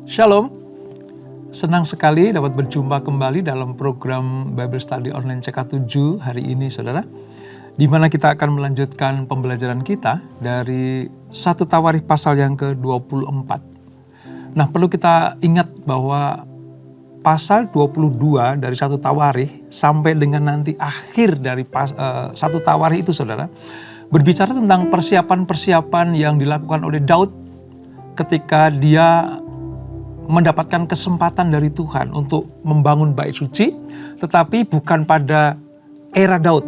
Shalom, senang sekali dapat berjumpa kembali dalam program Bible Study Online CK7 hari ini, saudara. Di mana kita akan melanjutkan pembelajaran kita dari 1 Tawarikh pasal yang ke-24. Nah, perlu kita ingat bahwa pasal 22 dari 1 Tawarikh sampai dengan nanti akhir dari 1 Tawarikh itu, saudara, berbicara tentang persiapan-persiapan yang dilakukan oleh Daud ketika dia mendapatkan kesempatan dari Tuhan untuk membangun bait suci, tetapi bukan pada era Daud.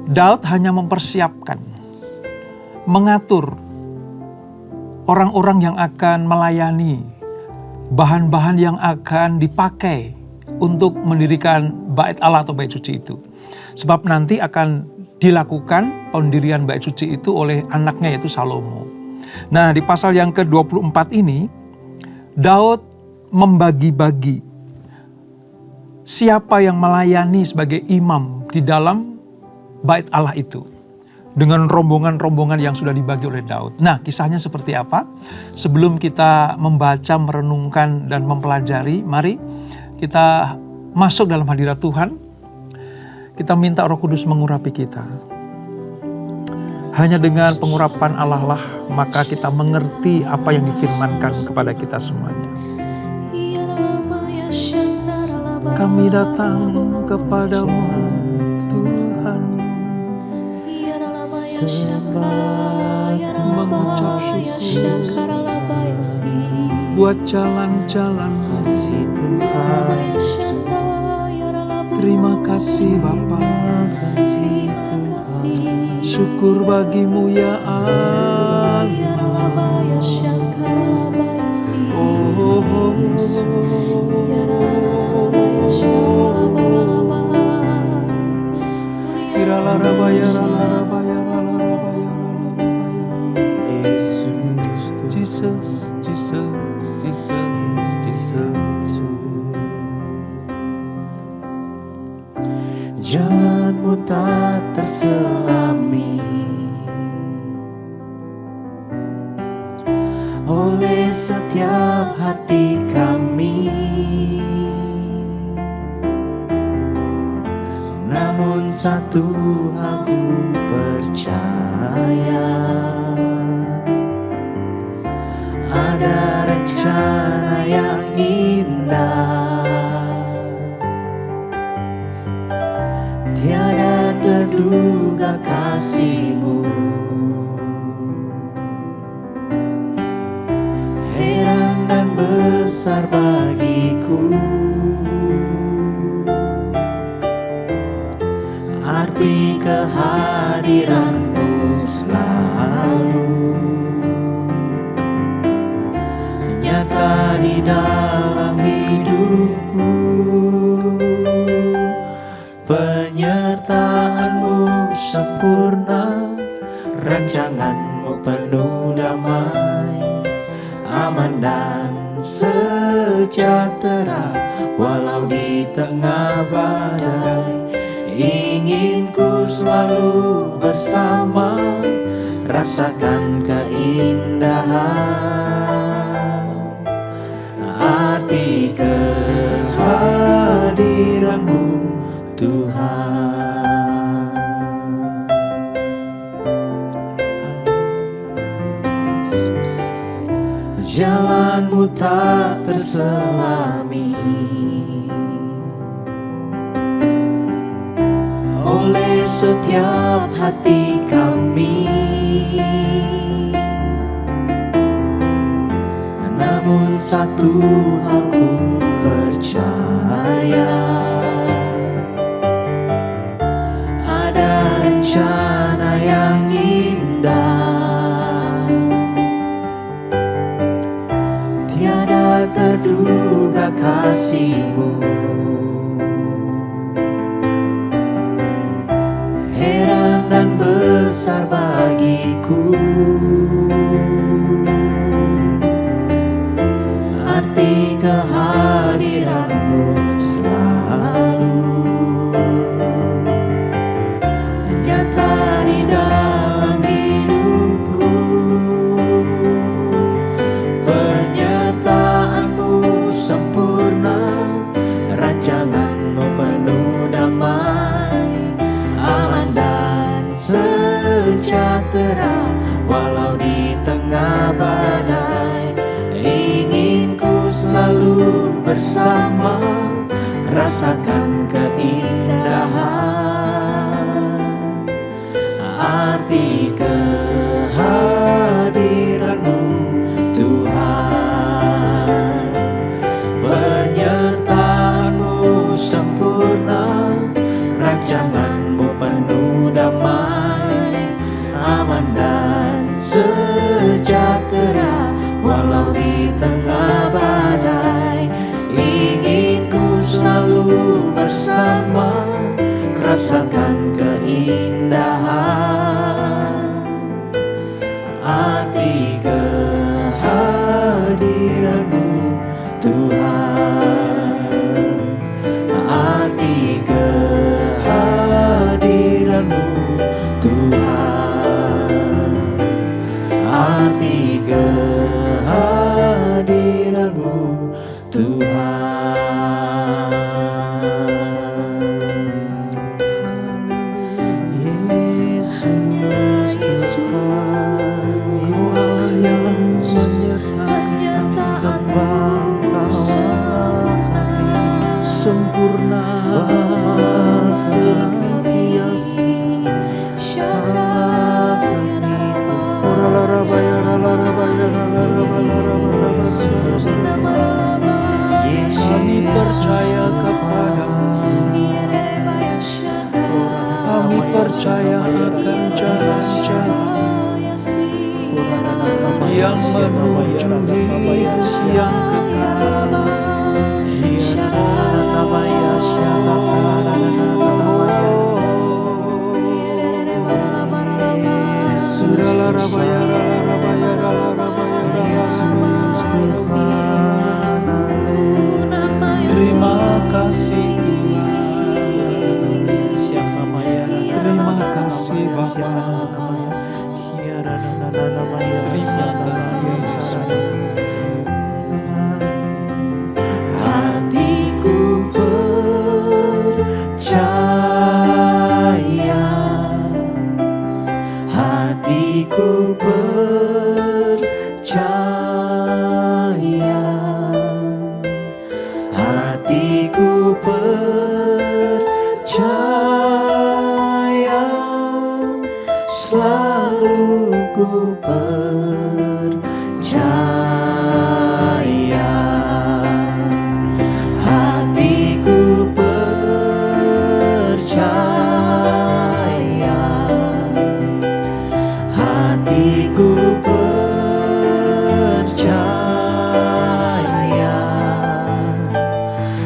Daud hanya mempersiapkan, mengatur orang-orang yang akan melayani, bahan-bahan yang akan dipakai untuk mendirikan bait Allah atau bait suci itu. Sebab nanti akan dilakukan pendirian bait suci itu oleh anaknya yaitu Salomo. Nah, di pasal yang ke-24 ini Daud membagi-bagi siapa yang melayani sebagai imam di dalam bait Allah itu dengan rombongan-rombongan yang sudah dibagi oleh Daud. Nah, kisahnya seperti apa? Sebelum kita membaca, merenungkan, dan mempelajari, mari kita masuk dalam hadirat Tuhan. Kita minta Roh Kudus mengurapi kita. Hanya dengan pengurapan Allah lah maka kita mengerti apa yang difirmankan kepada kita semuanya. Kami datang kepadamu Tuhan, mengucap syukur buat jalan-jalan kasih Tuhan. Terima kasih Bapa, syukur bagimu ya Allah. Jesus, Jesus, Jesus, Jesus. Jalanmu tak terselami oleh setiap hati kami, namun satu hal ku percaya, ada rencana yang indah. Tiada terduga kasih-Mu, heran dan besar bagiku, arti kehadiran-Mu selalu nyata di dalam hidupku. Penyertaan-Mu sempurna, rancangan-Mu penuh damai, aman dan sejahtera walau di tengah badai. Ingin ku selalu bersama, rasakan keindahan arti kehadiran-Mu Tuhan. Jalan-Mu tak terselami oleh setiap hati kami, namun satu hal ku percaya, rencana yang indah. Tiada terduga kasih-Mu, heran dan besar bagiku, arti kehadiran-Mu selalu nyata di dalam hidupku. Penyertaan bersama, rasakan keindahan arti kehadiran-Mu Tuhan. Penyertaan-Mu sempurna, rancangan-Mu penuh damai, aman dan sejahtera walau di tengah badai. Ingin ku selalu bersama, rasakan keindahan arti kehadiran-Mu Tuhan. Arti kehadiran-Mu Tuhan. Arti kehadiran-Mu Tuhan. Yesus Tuhan, yang sembah Sempurna kami percaya kepadamu, kami percaya akan jalan-jalan yang menuju hidup yang kekal. Terima kasih Tuhan, terima kasih Bapa, terima kasih Yesus. hatiku percaya, hatiku percaya, hatiku percaya, selalu ku percaya. Hatiku percaya, hatiku percaya,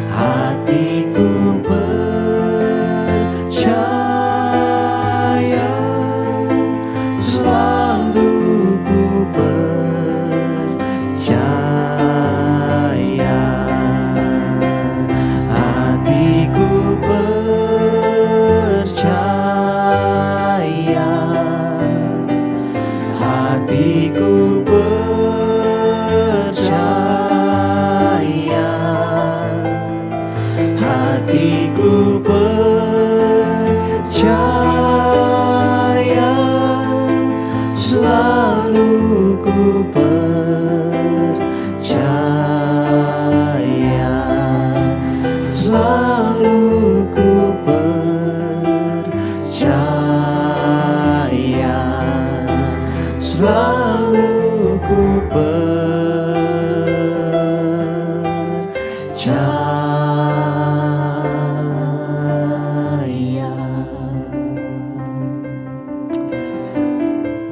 hatiku percaya, selalu ku percaya. Hatiku percaya, hatiku percaya, hatiku percaya, selalu ku percaya, selalu ku percaya, selalu ku percaya.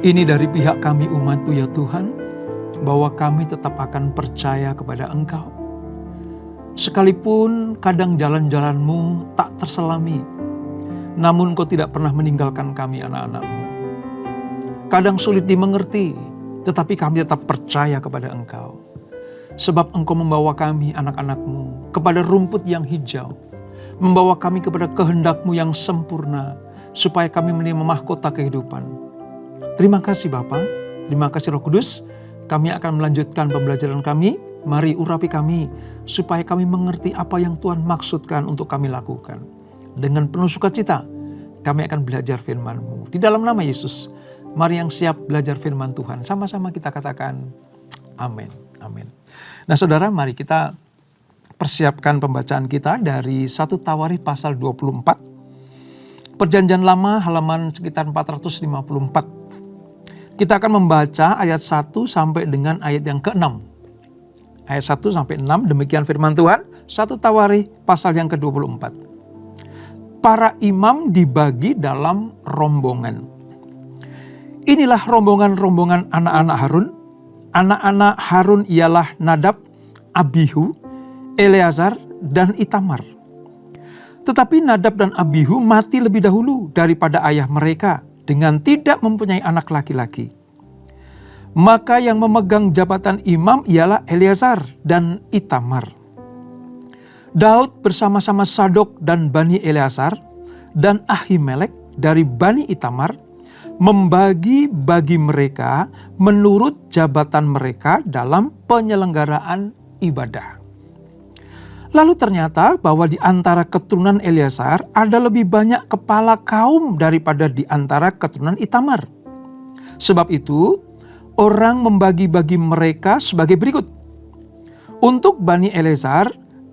Ini dari pihak kami umat-Mu ya Tuhan, bahwa kami tetap akan percaya kepada Engkau. Sekalipun kadang jalan-jalan-Mu tak terselami, namun Engkau tidak pernah meninggalkan kami anak-anak-Mu. Kadang sulit dimengerti, tetapi kami tetap percaya kepada Engkau. Sebab Engkau membawa kami anak-anak-Mu kepada rumput yang hijau, membawa kami kepada kehendak-Mu yang sempurna, supaya kami menerima mahkota kehidupan. Terima kasih Bapa, terima kasih Roh Kudus. Kami akan melanjutkan pembelajaran kami. Mari urapi kami, supaya kami mengerti apa yang Tuhan maksudkan untuk kami lakukan. Dengan penuh sukacita, kami akan belajar firman-Mu. Di dalam nama Yesus, mari yang siap belajar firman Tuhan. Sama-sama kita katakan, amin, amin. Nah saudara, mari kita persiapkan pembacaan kita dari 1 Tawarikh pasal 24. Perjanjian Lama halaman sekitar 454. Kita akan membaca ayat 1 sampai dengan ayat yang ke-6. Ayat 1 sampai 6, demikian firman Tuhan. 1 Tawarikh pasal yang ke-24. Para imam dibagi dalam rombongan. Inilah rombongan-rombongan anak-anak Harun. Anak-anak Harun ialah Nadab, Abihu, Eleazar, dan Itamar. Tetapi Nadab dan Abihu mati lebih dahulu daripada ayah mereka dengan tidak mempunyai anak laki-laki. Maka yang memegang jabatan imam ialah Eleazar dan Itamar. Daud bersama-sama Sadok dan Bani Eleazar dan Ahimelek dari Bani Itamar membagi-bagi mereka menurut jabatan mereka dalam penyelenggaraan ibadah. Lalu ternyata bahwa di antara keturunan Eleazar ada lebih banyak kepala kaum daripada di antara keturunan Itamar. Sebab itu orang membagi-bagi mereka sebagai berikut. Untuk Bani Eleazar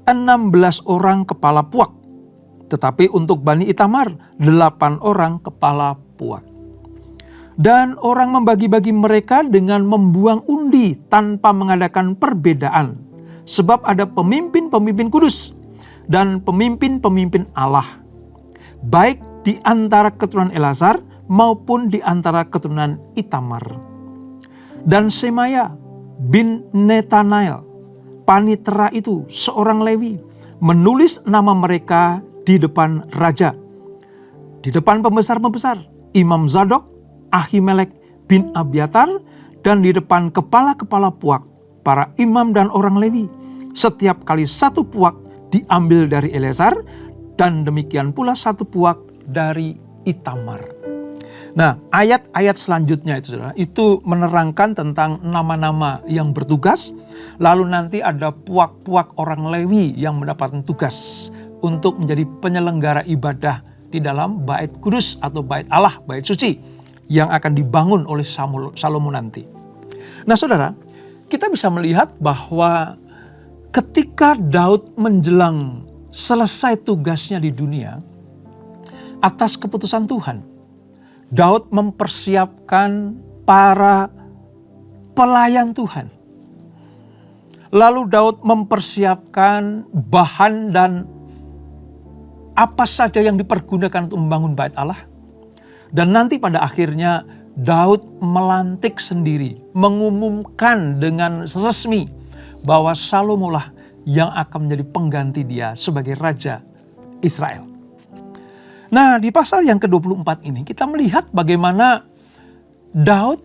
16 orang kepala puak. Tetapi untuk Bani Itamar 8 orang kepala puak. Dan orang membagi-bagi mereka dengan membuang undi tanpa mengadakan perbedaan. Sebab ada pemimpin-pemimpin kudus dan pemimpin-pemimpin Allah. Baik di antara keturunan Eleazar maupun di antara keturunan Itamar. Dan Semaya bin Netanael, panitera itu seorang Lewi, menulis nama mereka di depan raja. Di depan pembesar-pembesar, Imam Zadok, Ahimelek bin Abiatar, dan di depan kepala-kepala puak, para imam dan orang Lewi. Setiap kali satu puak diambil dari Eleazar, dan demikian pula satu puak dari Itamar. Nah, ayat-ayat selanjutnya itu, saudara, itu menerangkan tentang nama-nama yang bertugas. Lalu nanti ada puak-puak orang Lewi yang mendapatkan tugas untuk menjadi penyelenggara ibadah di dalam bait kudus atau bait Allah, bait suci yang akan dibangun oleh Salomo nanti. Nah, saudara, kita bisa melihat bahwa ketika Daud menjelang selesai tugasnya di dunia, atas keputusan Tuhan, Daud mempersiapkan para pelayan Tuhan. Lalu Daud mempersiapkan bahan dan apa saja yang dipergunakan untuk membangun bait Allah. Dan nanti pada akhirnya Daud melantik sendiri, mengumumkan dengan resmi bahwa Salomo lah yang akan menjadi pengganti dia sebagai raja Israel. Nah, di pasal yang ke-24 ini kita melihat bagaimana Daud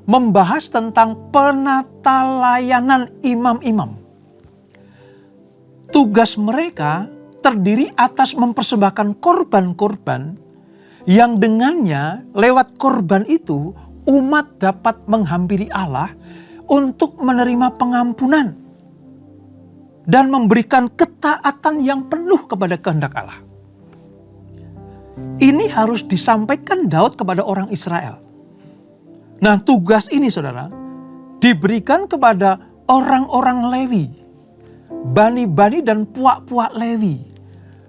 membahas tentang penata layanan imam-imam. Tugas mereka terdiri atas mempersembahkan korban-korban yang dengannya lewat korban itu umat dapat menghampiri Allah untuk menerima pengampunan dan memberikan ketaatan yang penuh kepada kehendak Allah. Ini harus disampaikan Daud kepada orang Israel. Nah, tugas ini, saudara, diberikan kepada orang-orang Lewi, bani-bani dan puak-puak Lewi.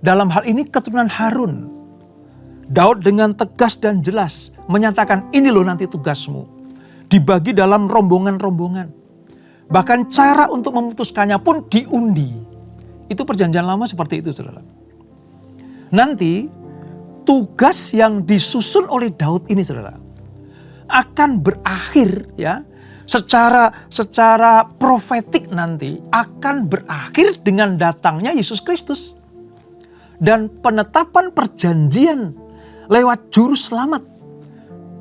Dalam hal ini keturunan Harun. Daud dengan tegas dan jelas menyatakan, ini loh nanti tugasmu. Dibagi dalam rombongan-rombongan. Bahkan cara untuk memutuskannya pun diundi. Itu perjanjian lama seperti itu, saudara. Nanti tugas yang disusun oleh Daud ini, saudara, akan berakhir ya secara profetik nanti akan berakhir dengan datangnya Yesus Kristus dan penetapan perjanjian lewat juru selamat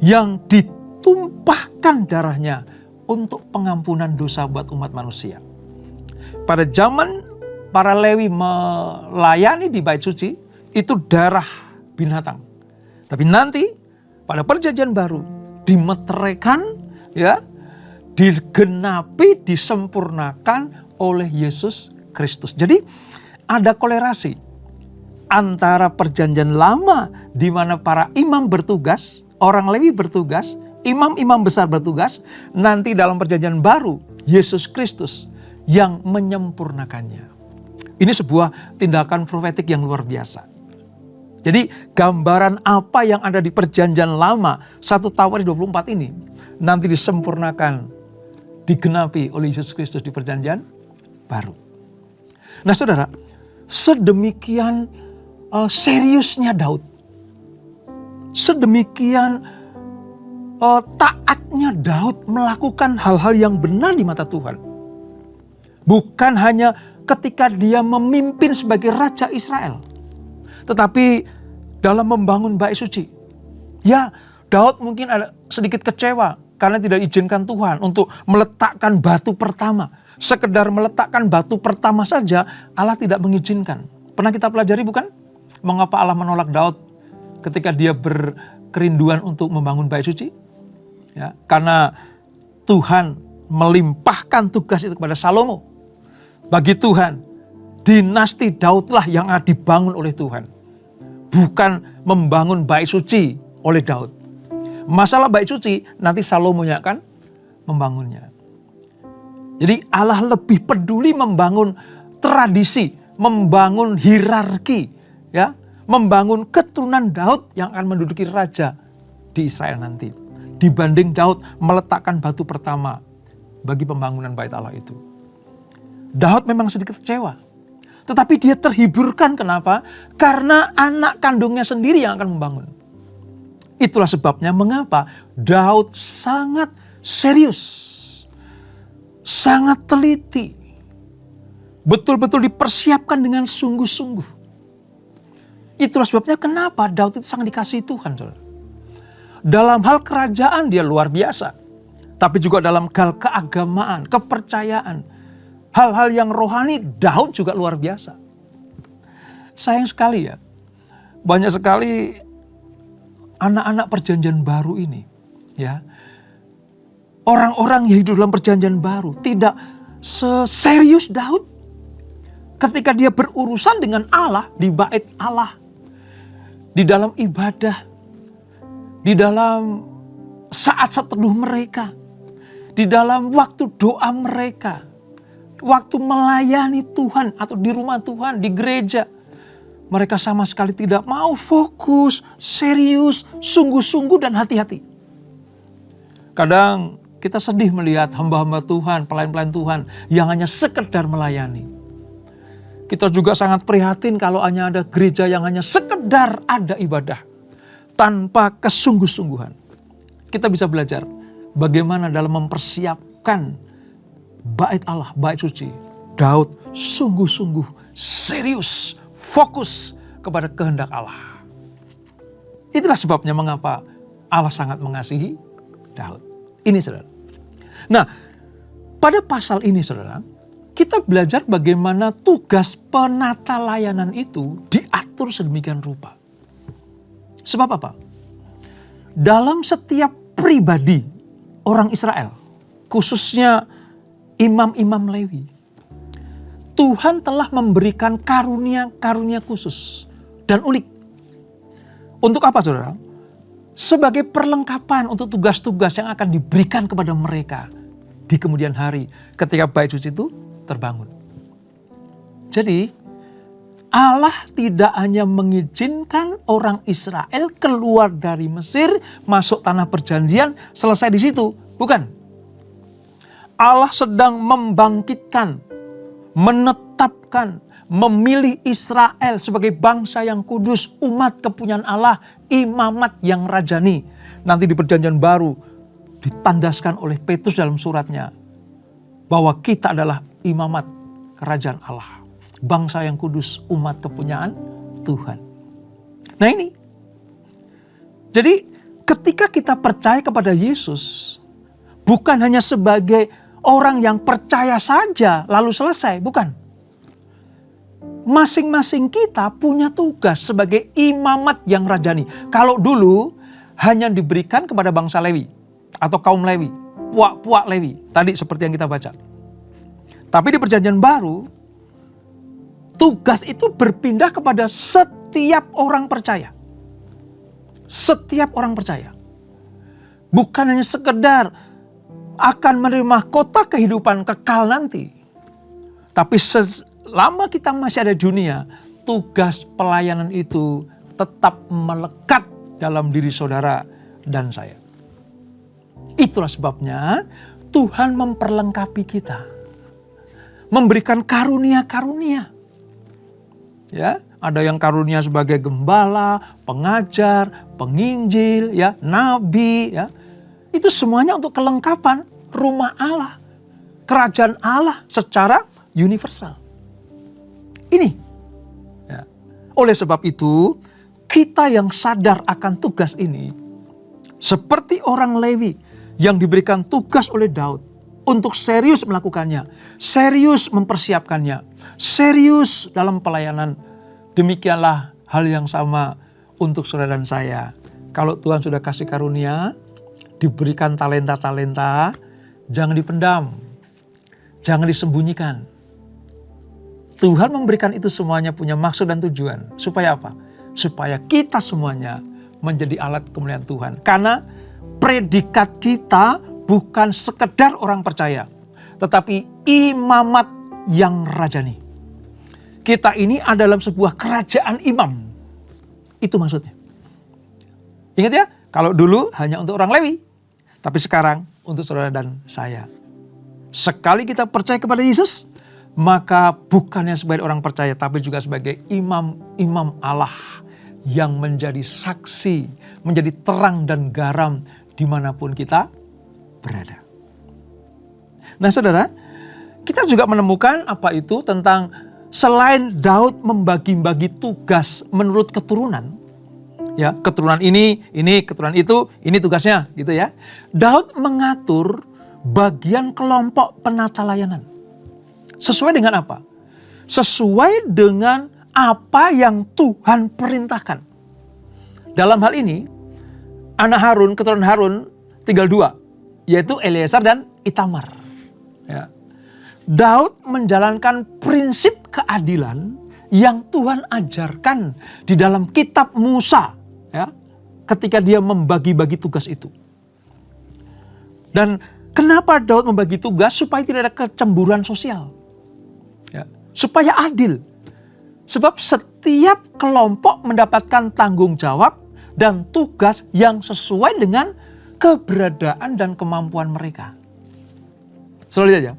yang ditumpahkan darahnya untuk pengampunan dosa buat umat manusia. Pada zaman para Lewi melayani di bait suci, itu darah binatang. Tapi nanti pada perjanjian baru dimeteraikan, ya, digenapi, disempurnakan oleh Yesus Kristus. Jadi ada kolerasi antara perjanjian lama di mana para imam bertugas, orang Lewi bertugas, imam-imam besar bertugas, nanti dalam perjanjian baru Yesus Kristus yang menyempurnakannya. Ini sebuah tindakan profetik yang luar biasa. Jadi gambaran apa yang ada di perjanjian lama 1 Tawarik 24 ini nanti disempurnakan, digenapi oleh Yesus Kristus di perjanjian baru. Nah saudara, sedemikian seriusnya Daud, sedemikian taatnya Daud melakukan hal-hal yang benar di mata Tuhan. Bukan hanya ketika dia memimpin sebagai Raja Israel, tetapi dalam membangun bait suci. Ya, Daud mungkin ada sedikit kecewa karena tidak diizinkan Tuhan untuk meletakkan batu pertama. Sekedar meletakkan batu pertama saja Allah tidak mengizinkan. Pernah kita pelajari bukan? Mengapa Allah menolak Daud ketika dia berkerinduan untuk membangun bait suci? Ya, karena Tuhan melimpahkan tugas itu kepada Salomo. Bagi Tuhan, dinasti Daudlah yang dibangun oleh Tuhan. Bukan membangun bait suci oleh Daud. Masalah bait suci nanti Salomo yang akan membangunnya. Jadi Allah lebih peduli membangun tradisi, membangun hierarki, ya, membangun keturunan Daud yang akan menduduki raja di Israel nanti, dibanding Daud meletakkan batu pertama bagi pembangunan bait Allah itu. Daud memang sedikit kecewa, tetapi dia terhiburkan. Kenapa? Karena anak kandungnya sendiri yang akan membangun. Itulah sebabnya mengapa Daud sangat serius, sangat teliti, betul-betul dipersiapkan dengan sungguh-sungguh. Itulah sebabnya kenapa Daud itu sangat dikasihi Tuhan. Saudara. Dalam hal kerajaan dia luar biasa, tapi juga dalam hal keagamaan, kepercayaan, hal-hal yang rohani, Daud juga luar biasa. Sayang sekali ya, banyak sekali anak-anak perjanjian baru ini, ya, orang-orang yang hidup dalam perjanjian baru tidak seserius Daud ketika dia berurusan dengan Allah di bait Allah, di dalam ibadah, di dalam saat-saat teduh mereka, di dalam waktu doa mereka, waktu melayani Tuhan atau di rumah Tuhan, di gereja. Mereka sama sekali tidak mau fokus, serius, sungguh-sungguh dan hati-hati. Kadang kita sedih melihat hamba-hamba Tuhan, pelayan-pelayan Tuhan yang hanya sekedar melayani. Kita juga sangat prihatin kalau hanya ada gereja yang hanya sekedar ada ibadah tanpa kesungguh-sungguhan. Kita bisa belajar bagaimana dalam mempersiapkan bait Allah, bait suci. Daud sungguh-sungguh serius, fokus kepada kehendak Allah. Itulah sebabnya mengapa Allah sangat mengasihi Daud. Ini saudara. Nah, pada pasal ini saudara, kita belajar bagaimana tugas penata layanan itu diatur sedemikian rupa. Sebab apa? Dalam setiap pribadi orang Israel, khususnya imam-imam Lewi, Tuhan telah memberikan karunia-karunia khusus dan unik. Untuk apa saudara? Sebagai perlengkapan untuk tugas-tugas yang akan diberikan kepada mereka di kemudian hari ketika bait suci itu terbangun. Jadi Allah tidak hanya mengizinkan orang Israel keluar dari Mesir, masuk tanah perjanjian, selesai di situ. Bukan. Allah sedang membangkitkan, menetapkan, memilih Israel sebagai bangsa yang kudus, umat kepunyaan Allah, imamat yang rajani. Nanti di perjanjian baru ditandaskan oleh Petrus dalam suratnya bahwa kita adalah imamat kerajaan Allah, bangsa yang kudus, umat kepunyaan Tuhan. Nah ini, jadi ketika kita percaya kepada Yesus, bukan hanya sebagai orang yang percaya saja lalu selesai, bukan. Masing-masing kita punya tugas sebagai imamat yang rajani. Kalau dulu hanya diberikan kepada bangsa Lewi atau kaum Lewi, puak-puak Lewi, tadi seperti yang kita baca. Tapi di perjanjian baru, tugas itu berpindah kepada setiap orang percaya. Setiap orang percaya. Bukan hanya sekedar akan menerima kota kehidupan kekal nanti. Tapi selama kita masih ada di dunia, tugas pelayanan itu tetap melekat dalam diri saudara dan saya. Itulah sebabnya Tuhan memperlengkapi kita, memberikan karunia-karunia. Ya, ada yang karunia sebagai gembala, pengajar, penginjil, ya, nabi, ya. Itu semuanya untuk kelengkapan rumah Allah, kerajaan Allah secara universal. Ini. Ya. Oleh sebab itu, kita yang sadar akan tugas ini, seperti orang Lewi yang diberikan tugas oleh Daud untuk serius melakukannya, serius mempersiapkannya, serius dalam pelayanan. Demikianlah hal yang sama untuk saudara dan saya. Kalau Tuhan sudah kasih karunia, diberikan talenta-talenta, jangan dipendam, jangan disembunyikan. Tuhan memberikan itu semuanya punya maksud dan tujuan. Supaya apa? Supaya kita semuanya menjadi alat kemuliaan Tuhan. Karena predikat kita bukan sekedar orang percaya, tetapi imamat yang rajani. Kita ini ada dalam sebuah kerajaan imam. Itu maksudnya. Ingat ya, kalau dulu hanya untuk orang Lewi, tapi sekarang untuk saudara dan saya. Sekali kita percaya kepada Yesus, maka bukannya sebagai orang percaya, tapi juga sebagai imam-imam Allah yang menjadi saksi, menjadi terang dan garam dimanapun kita berada. Nah saudara, kita juga menemukan apa itu tentang selain Daud membagi-bagi tugas menurut keturunan, ya keturunan ini, keturunan itu, ini tugasnya gitu ya. Daud mengatur bagian kelompok penata layanan. Sesuai dengan apa? Sesuai dengan apa yang Tuhan perintahkan. Dalam hal ini, anak Harun, keturunan Harun tinggal 2, yaitu Eleazar dan Itamar. Ya. Daud menjalankan prinsip keadilan yang Tuhan ajarkan di dalam kitab Musa, ya, ketika dia membagi-bagi tugas itu. Dan kenapa Daud membagi tugas? Supaya tidak ada kecemburuan sosial, ya, supaya adil. Sebab setiap kelompok mendapatkan tanggung jawab dan tugas yang sesuai dengan keberadaan dan kemampuan mereka. Selalu aja.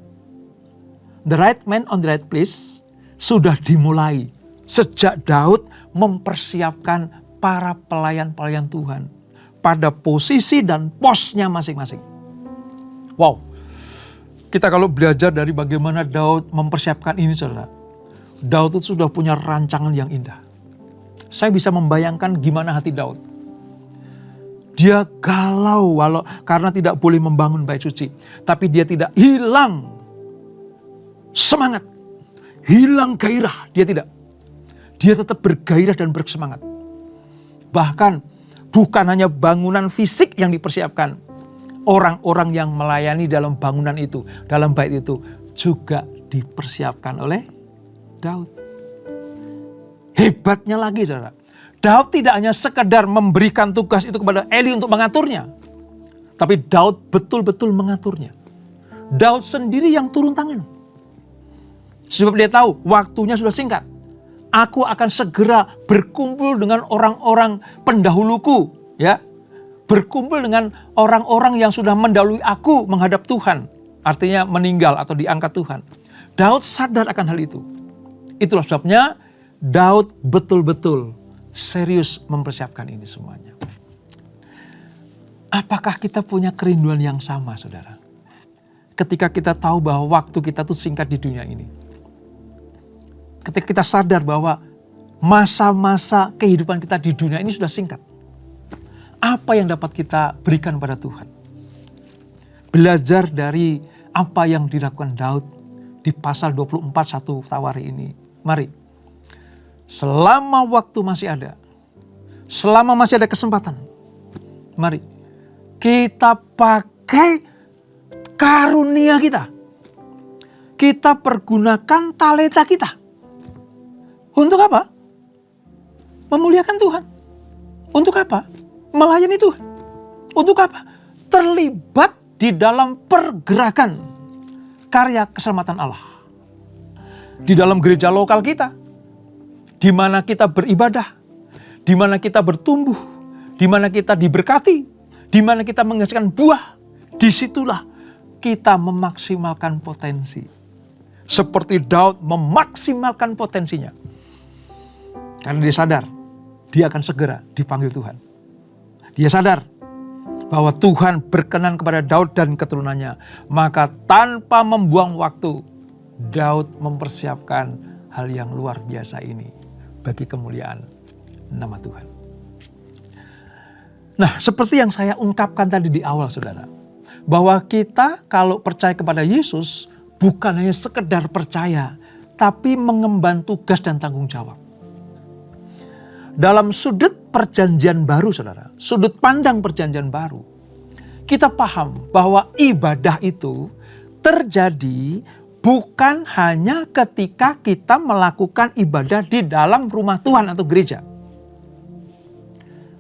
The right man on the right place sudah dimulai sejak Daud mempersiapkan para pelayan-pelayan Tuhan pada posisi dan posnya masing-masing. Wow, kita kalau belajar dari bagaimana Daud mempersiapkan ini, saudara, Daud itu sudah punya rancangan yang indah. Saya bisa membayangkan gimana hati Daud. Dia galau karena tidak boleh membangun bait suci. Tapi dia tidak hilang semangat, hilang gairah. Dia tidak. Dia tetap bergairah dan bersemangat. Bahkan bukan hanya bangunan fisik yang dipersiapkan. Orang-orang yang melayani dalam bangunan itu, dalam bait itu juga dipersiapkan oleh Daud. Hebatnya lagi, saudara, Daud tidak hanya sekedar memberikan tugas itu kepada Eli untuk mengaturnya, tapi Daud betul-betul mengaturnya. Daud sendiri yang turun tangan. Sebab dia tahu waktunya sudah singkat. Aku akan segera berkumpul dengan orang-orang pendahuluku, ya. Berkumpul dengan orang-orang yang sudah mendahului aku menghadap Tuhan. Artinya meninggal atau diangkat Tuhan. Daud sadar akan hal itu. Itulah sebabnya Daud betul-betul serius mempersiapkan ini semuanya. Apakah kita punya kerinduan yang sama, saudara? Ketika kita tahu bahwa waktu kita tuh singkat di dunia ini. Ketika kita sadar bahwa masa-masa kehidupan kita di dunia ini sudah singkat. Apa yang dapat kita berikan pada Tuhan? Belajar dari apa yang dilakukan Daud di pasal 24 1 Tawari ini. Mari, selama waktu masih ada, selama masih ada kesempatan, mari kita pakai karunia kita. Kita pergunakan talenta kita. Untuk apa? Memuliakan Tuhan. Untuk apa? Melayani Tuhan. Untuk apa? Terlibat di dalam pergerakan karya keselamatan Allah. di dalam gereja lokal kita, di mana kita beribadah, di mana kita bertumbuh, di mana kita diberkati, di mana kita menghasilkan buah. Disitulah kita memaksimalkan potensi. Seperti Daud memaksimalkan potensinya. Karena dia sadar, dia akan segera dipanggil Tuhan. Dia sadar bahwa Tuhan berkenan kepada Daud dan keturunannya. Maka tanpa membuang waktu, Daud mempersiapkan hal yang luar biasa ini bagi kemuliaan nama Tuhan. Nah, seperti yang saya ungkapkan tadi di awal, saudara, bahwa kita kalau percaya kepada Yesus bukan hanya sekedar percaya, tapi mengemban tugas dan tanggung jawab. Dalam sudut perjanjian baru, saudara, sudut pandang perjanjian baru, kita paham bahwa ibadah itu terjadi bukan hanya ketika kita melakukan ibadah di dalam rumah Tuhan atau gereja.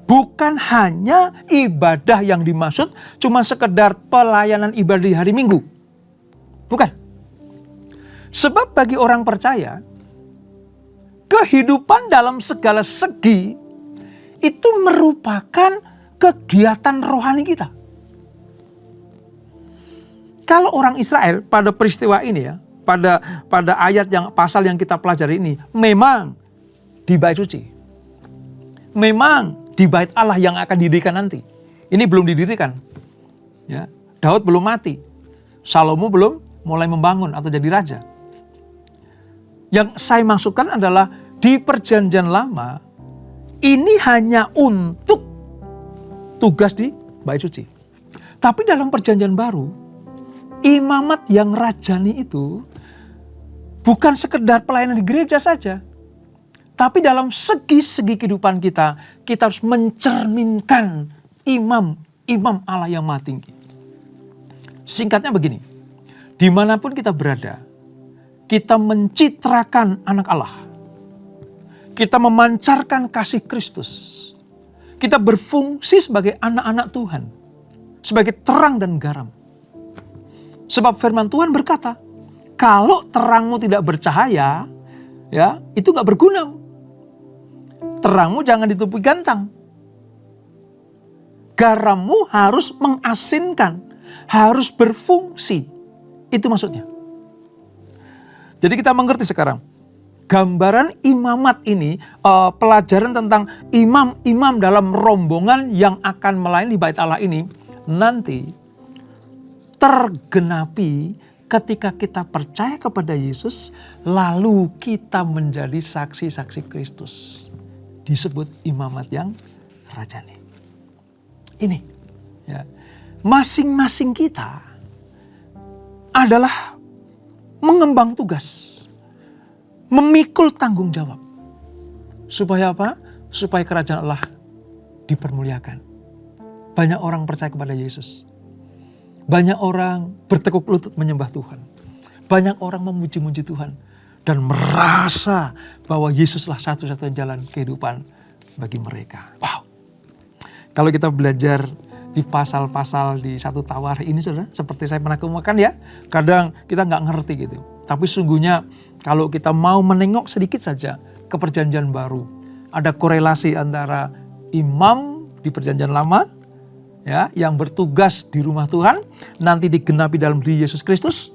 Bukan hanya ibadah yang dimaksud cuma sekedar pelayanan ibadah di hari Minggu. Bukan. Sebab bagi orang percaya, kehidupan dalam segala segi itu merupakan kegiatan rohani kita. Kalau orang Israel pada peristiwa ini ya, pada ayat yang pasal yang kita pelajari ini, memang di bait suci. Memang di bait Allah yang akan didirikan nanti. Ini belum didirikan. Ya, Daud belum mati. Salomo belum mulai membangun atau jadi raja. Yang saya maksudkan adalah di perjanjian lama ini hanya untuk tugas di bait suci. Tapi dalam perjanjian baru, imamat yang rajani itu bukan sekedar pelayanan di gereja saja. Tapi dalam segi-segi kehidupan kita harus mencerminkan imam Allah yang maha tinggi. Singkatnya begini, dimanapun kita berada, kita mencitrakan anak Allah. Kita memancarkan kasih Kristus. Kita berfungsi sebagai anak-anak Tuhan, sebagai terang dan garam. Sebab firman Tuhan berkata, kalau terangmu tidak bercahaya, ya itu gak berguna. Terangmu jangan ditutupi gantang. Garammu harus mengasinkan, harus berfungsi. Itu maksudnya. Jadi kita mengerti sekarang. Gambaran imamat ini, pelajaran tentang imam-imam dalam rombongan yang akan melayani di bait Allah ini, nanti tergenapi ketika kita percaya kepada Yesus, lalu kita menjadi saksi-saksi Kristus. Disebut imamat yang rajani. Ini, ya, masing-masing kita adalah mengemban tugas, memikul tanggung jawab. Supaya apa? Supaya kerajaan Allah dipermuliakan. Banyak orang percaya kepada Yesus. Banyak orang bertekuk lutut menyembah Tuhan. Banyak orang memuji-muji Tuhan. Dan merasa bahwa Yesuslah satu-satunya jalan kehidupan bagi mereka. Wow. Kalau kita belajar di pasal-pasal di 1 Tawarikh ini, saudara, seperti saya pernah kemukakan ya, kadang kita nggak ngerti gitu. Tapi sungguhnya kalau kita mau menengok sedikit saja ke perjanjian baru, ada korelasi antara imam di perjanjian lama, ya, yang bertugas di rumah Tuhan, nanti digenapi dalam diri Yesus Kristus.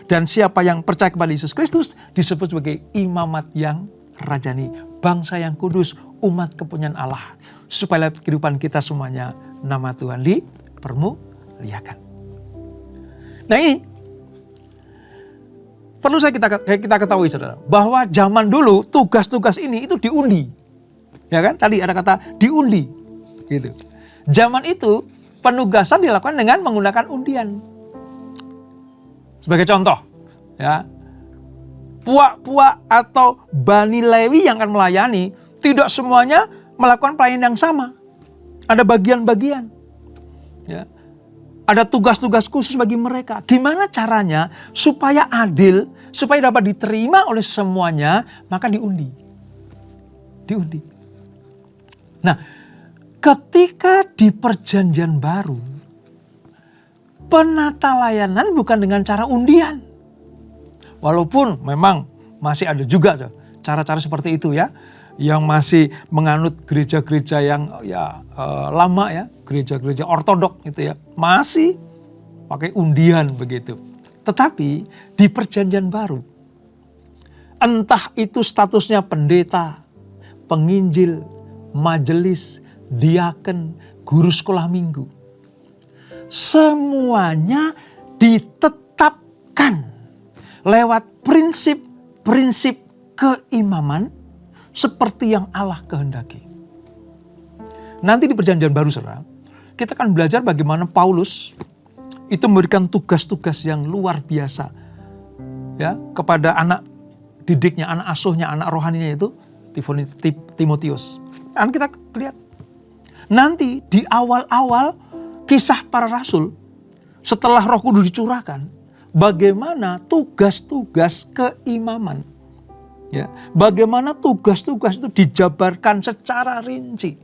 Dan siapa yang percaya kepada Yesus Kristus disebut sebagai imamat yang rajani. Bangsa yang kudus, umat kepunyaan Allah. Supaya kehidupan kita semuanya nama Tuhan dipermuliakan. Nah ini perlu kita ketahui, saudara, bahwa zaman dulu tugas-tugas ini itu diundi. Ya kan? Tadi ada kata diundi. Gitu. Zaman itu penugasan dilakukan dengan menggunakan undian. Sebagai contoh, ya, puak-puak atau Bani Lewi yang akan melayani, tidak semuanya melakukan pelayanan yang sama. Ada bagian-bagian. Ya. Ada tugas-tugas khusus bagi mereka. Gimana caranya supaya adil, supaya dapat diterima oleh semuanya, maka diundi. Diundi. Nah, ketika di perjanjian baru, penata layanan bukan dengan cara undian. Walaupun memang masih ada juga tuh cara-cara seperti itu ya, yang masih menganut gereja-gereja yang lama ya, gereja-gereja ortodok gitu ya, masih pakai undian begitu. Tetapi di perjanjian baru, entah itu statusnya pendeta, penginjil, majelis, diaken, guru sekolah minggu, semuanya ditetapkan lewat prinsip-prinsip keimaman seperti yang Allah kehendaki. Nanti di perjanjian baru, saudara, kita akan belajar bagaimana Paulus itu memberikan tugas-tugas yang luar biasa ya kepada anak didiknya, anak asuhnya, anak rohaninya itu Timotius. Dan kita lihat nanti di awal-awal kisah para rasul setelah Roh Kudus dicurahkan, bagaimana tugas-tugas keimaman ya, bagaimana tugas-tugas itu dijabarkan secara rinci.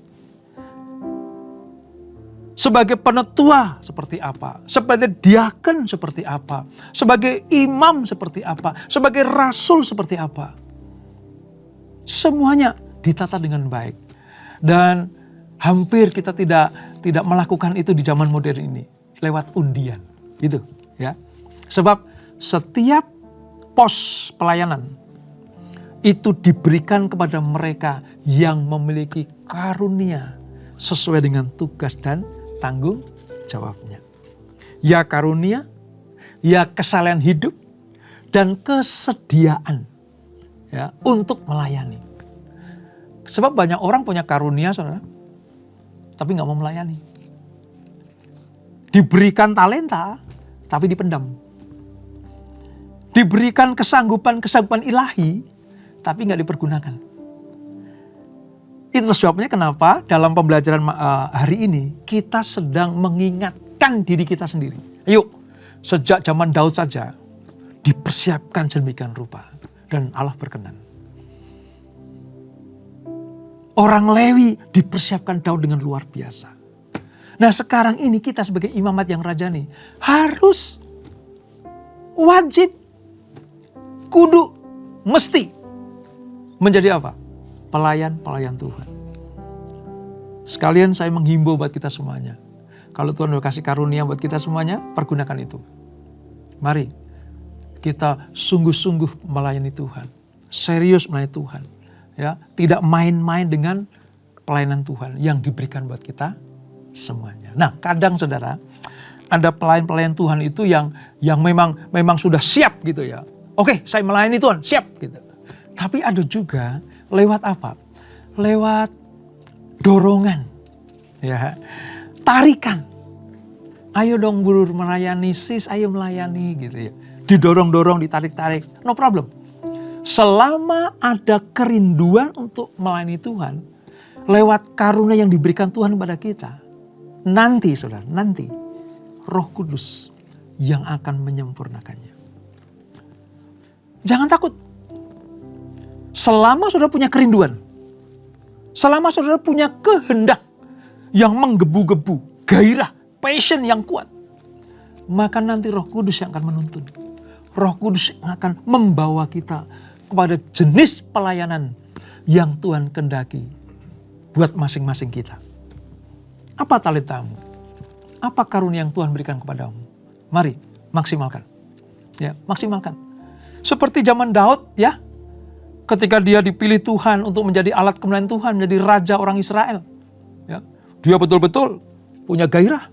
Sebagai penetua seperti apa, sebagai diaken seperti apa, sebagai imam seperti apa, sebagai rasul seperti apa. Semuanya ditata dengan baik. Dan hampir kita tidak melakukan itu di zaman modern ini lewat undian, gitu ya. Sebab setiap pos pelayanan itu diberikan kepada mereka yang memiliki karunia sesuai dengan tugas dan tanggung jawabnya. Ya karunia, ya kesalehan hidup, dan kesediaan ya untuk melayani. Sebab banyak orang punya karunia, saudara, tapi gak mau melayani. Diberikan talenta, tapi dipendam. Diberikan kesanggupan ilahi, tapi gak dipergunakan. Itu sebabnya kenapa dalam pembelajaran hari ini kita sedang mengingatkan diri kita sendiri. Ayo, sejak zaman Daud saja dipersiapkan sedemikian rupa dan Allah berkenan. Orang Lewi dipersiapkan Daud dengan luar biasa. Nah sekarang ini kita sebagai imamat yang rajani harus, wajib, kudu, mesti menjadi apa? Pelayan-pelayan Tuhan. Sekalian saya menghimbau buat kita semuanya. Kalau Tuhan udah kasih karunia buat kita semuanya, pergunakan itu. Mari kita sungguh-sungguh melayani Tuhan. Serius melayani Tuhan. Ya, tidak main-main dengan pelayanan Tuhan yang diberikan buat kita semuanya. Nah, kadang saudara, ada pelayan-pelayan Tuhan itu yang memang sudah siap gitu ya. Oke, saya melayani Tuhan, siap gitu. Tapi ada juga lewat apa? Lewat dorongan, ya, tarikan. Ayo dong Bro melayani, sis, ayo melayani gitu ya. Didorong-dorong, ditarik-tarik, no problem. Selama ada kerinduan untuk melayani Tuhan, lewat karunia yang diberikan Tuhan kepada kita, nanti saudara, nanti Roh Kudus yang akan menyempurnakannya. Jangan takut. Selama saudara punya kerinduan, selama saudara punya kehendak yang menggebu-gebu, gairah, passion yang kuat, maka nanti Roh Kudus yang akan menuntun. Roh Kudus yang akan membawa kita kepada jenis pelayanan yang Tuhan kehendaki buat masing-masing kita. Apa talentamu? Apa karunia yang Tuhan berikan kepadamu? Mari maksimalkan. Ya, maksimalkan. Seperti zaman Daud ya, ketika dia dipilih Tuhan untuk menjadi alat kemuliaan Tuhan, menjadi raja orang Israel. Ya, dia betul-betul punya gairah.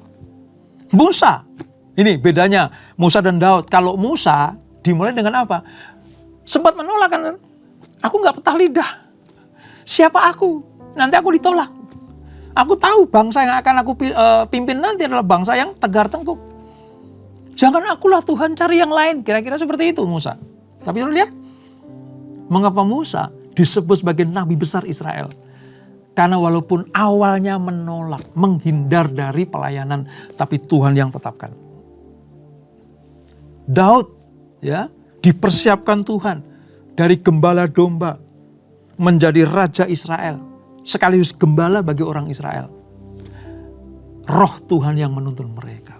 Musa, ini bedanya Musa dan Daud. Kalau Musa dimulai dengan apa? Sempat menolak kan? Aku gak petah lidah. Siapa aku? Nanti aku ditolak. Aku tahu bangsa yang akan aku pimpin nanti adalah bangsa yang tegar tengkuk. Jangan akulah Tuhan, cari yang lain. Kira-kira seperti itu Musa. Tapi lihat, mengapa Musa disebut sebagai nabi besar Israel? Karena walaupun awalnya menolak, menghindar dari pelayanan, tapi Tuhan yang tetapkan. Daud ya dipersiapkan Tuhan dari gembala domba menjadi raja Israel, sekaligus gembala bagi orang Israel. Roh Tuhan yang menuntun mereka.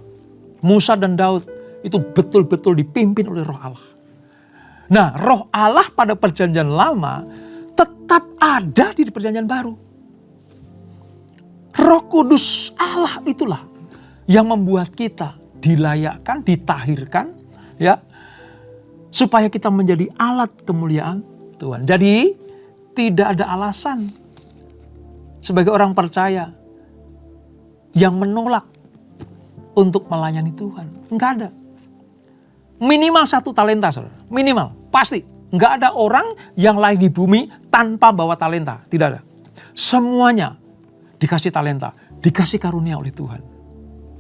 Musa dan Daud itu betul-betul dipimpin oleh Roh Allah. Nah, roh Allah pada perjanjian lama tetap ada di perjanjian baru. Roh Kudus Allah itulah yang membuat kita dilayakkan, ditahirkan, ya, supaya kita menjadi alat kemuliaan Tuhan. Jadi tidak ada alasan sebagai orang percaya yang menolak untuk melayani Tuhan. Enggak ada. Minimal 1 talenta, saudara. Minimal, pasti. Enggak ada orang yang lahir di bumi tanpa bawa talenta. Tidak ada. Semuanya dikasih talenta, dikasih karunia oleh Tuhan.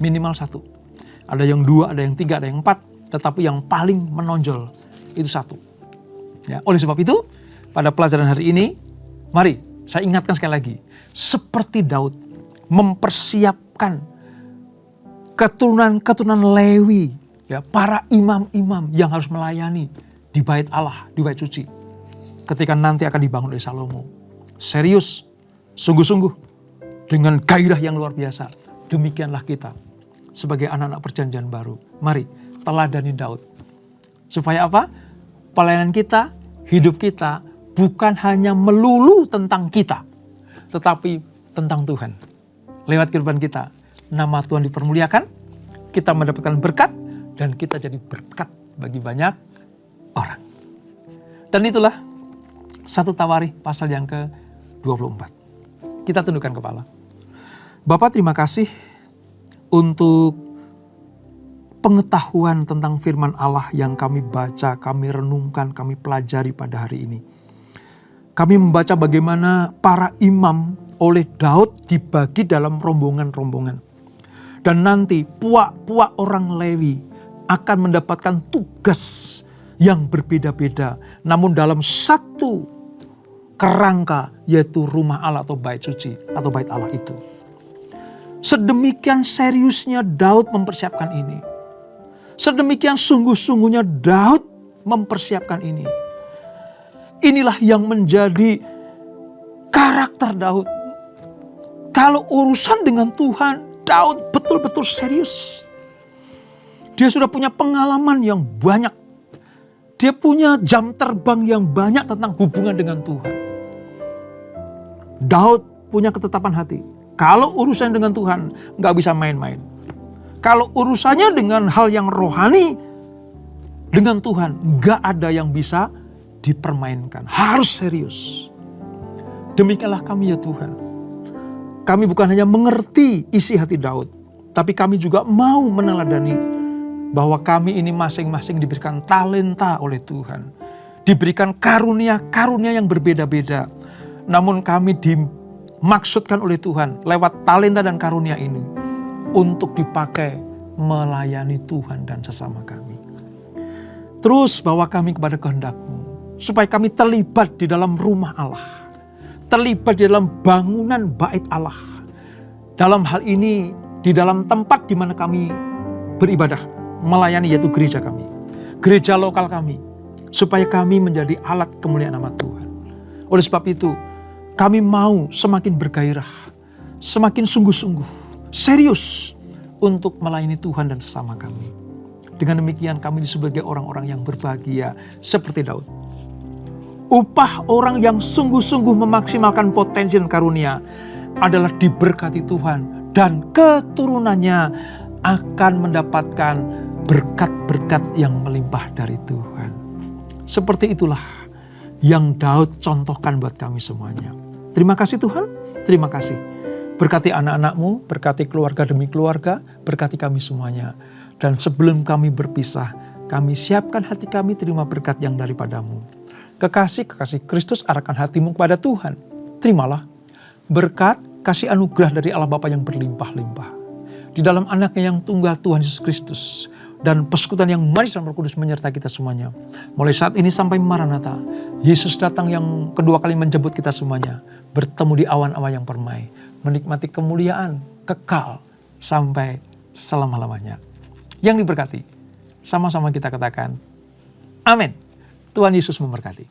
Minimal 1. Ada yang 2, ada yang 3, ada yang 4. Tetapi yang paling menonjol itu 1. Ya, oleh sebab itu, pada pelajaran hari ini, mari saya ingatkan sekali lagi. Seperti Daud mempersiapkan keturunan-keturunan Lewi, ya, para imam-imam yang harus melayani di bait Allah, di bait suci. Ketika nanti akan dibangun oleh Salomo. Serius, sungguh-sungguh, dengan gairah yang luar biasa. Demikianlah kita sebagai anak-anak perjanjian baru. Mari teladani Daud. Supaya apa? Pelayanan kita, hidup kita bukan hanya melulu tentang kita, tetapi tentang Tuhan. Lewat kehidupan kita, nama Tuhan dipermuliakan, kita mendapatkan berkat, dan kita jadi berkat bagi banyak orang. Dan itulah 1 Tawarikh pasal yang ke-24. Kita tundukkan kepala. Bapa, terima kasih untuk pengetahuan tentang firman Allah yang kami baca, kami renungkan, kami pelajari pada hari ini. Kami membaca bagaimana para imam oleh Daud dibagi dalam rombongan-rombongan. Dan nanti puak-puak orang Lewi akan mendapatkan tugas yang berbeda-beda. Namun dalam satu kerangka, yaitu rumah Allah atau bait suci atau bait Allah itu. Sedemikian seriusnya Daud mempersiapkan ini. Sedemikian sungguh-sungguhnya Daud mempersiapkan ini. Inilah yang menjadi karakter Daud. Kalau urusan dengan Tuhan, Daud betul-betul serius. Dia sudah punya pengalaman yang banyak. Dia punya jam terbang yang banyak tentang hubungan dengan Tuhan. Daud punya ketetapan hati. Kalau urusan dengan Tuhan, gak bisa main-main. Kalau urusannya dengan hal yang rohani, dengan Tuhan, gak ada yang bisa dipermainkan. Harus serius. Demikianlah kami ya Tuhan. Kami bukan hanya mengerti isi hati Daud, tapi kami juga mau meneladani bahwa kami ini masing-masing diberikan talenta oleh Tuhan. Diberikan karunia-karunia yang berbeda-beda. Namun kami dimaksudkan oleh Tuhan lewat talenta dan karunia ini untuk dipakai melayani Tuhan dan sesama kami. Terus bawa kami kepada kehendak-Mu, supaya kami terlibat di dalam rumah Allah. Terlibat di dalam bangunan bait Allah. Dalam hal ini, di dalam tempat di mana kami beribadah, melayani, yaitu gereja kami. Gereja lokal kami. Supaya kami menjadi alat kemuliaan nama Tuhan. Oleh sebab itu, kami mau semakin bergairah, semakin sungguh-sungguh, serius untuk melayani Tuhan dan sesama kami. Dengan demikian kami sebagai orang-orang yang berbahagia seperti Daud. Upah orang yang sungguh-sungguh memaksimalkan potensi dan karunia adalah diberkati Tuhan dan keturunannya akan mendapatkan berkat-berkat yang melimpah dari Tuhan. Seperti itulah yang Daud contohkan buat kami semuanya. Terima kasih Tuhan, terima kasih. Berkati anak-anak-Mu, berkati keluarga demi keluarga, berkati kami semuanya. Dan sebelum kami berpisah, kami siapkan hati kami terima berkat yang daripada-Mu. Kekasih Kristus arahkan hatimu kepada Tuhan. Terimalah berkat, kasih anugerah dari Allah Bapa yang berlimpah-limpah. Di dalam anaknya yang tunggal Tuhan Yesus Kristus. Dan persekutuan yang manis dan Roh Kudus menyertai kita semuanya. Mulai saat ini sampai Maranatha. Yesus datang yang kedua kali menjemput kita semuanya. Bertemu di awan-awan yang permai. Menikmati kemuliaan kekal sampai selama-lamanya. Yang diberkati. Sama-sama kita katakan. Amin. Tuhan Yesus memberkati.